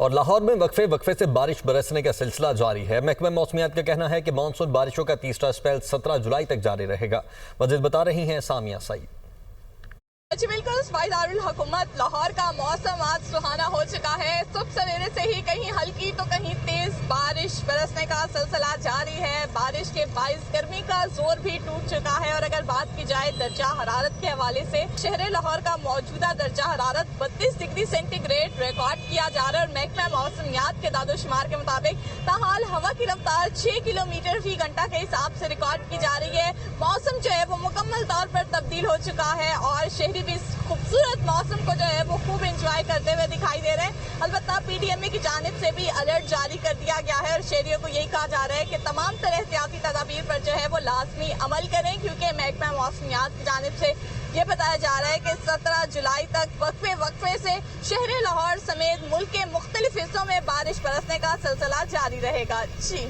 اور لاہور میں وقفے وقفے سے بارش برسنے کا سلسلہ جاری ہے۔ محکمہ موسمیات کا کہنا ہے کہ مانسون بارشوں کا تیسرا اسپیل 17 جولائی تک جاری رہے گا۔ مزید بتا رہی ہیں سامیہ سعید۔ جی بالکل، صوبائی دارالحکومت لاہور کا موسم آج سہانا ہو چکا ہے۔ صبح سویرے سے ہی کہیں ہلکی تو کہیں تیز بارش برسنے کا سلسلہ جاری ہے۔ بارش کے باعث گرمی کا زور بھی ٹوٹ چکا ہے، اور اگر بات کی جائے درجہ حرارت کے حوالے سے، شہر لاہور کا موجودہ درجہ حرارت 32 ڈگری سینٹی گریڈ ریکارڈ کیا جا رہا ہے، اور محکمہ موسمیات کے داد و شمار کے مطابق تاحال ہوا کی رفتار 6 کلومیٹر فی گھنٹہ کے حساب سے ریکارڈ کی جا رہی ہے۔ موسم جو ہے وہ مکمل طور پر تبدیل ہو چکا ہے، اور شہری بھی اس خوبصورت موسم کو جو ہے وہ خوب انجوائے کرتے ہوئے دکھائی دے رہے ہیں۔ البتہ پی ڈی ایم اے کی جانب سے بھی الرٹ جاری کر دیا گیا ہے، اور شہریوں کو یہی کہا جا رہا ہے کہ تمام طرح احتیاطی تدابیر پر جو ہے وہ لازمی عمل کریں، کیونکہ محکمہ موسمیات کی جانب سے یہ بتایا جا رہا ہے کہ 17 جولائی تک وقفے وقفے سے شہر لاہور سمیت ملک کے مختلف حصوں میں بارش برسنے کا سلسلہ جاری رہے گا۔ جی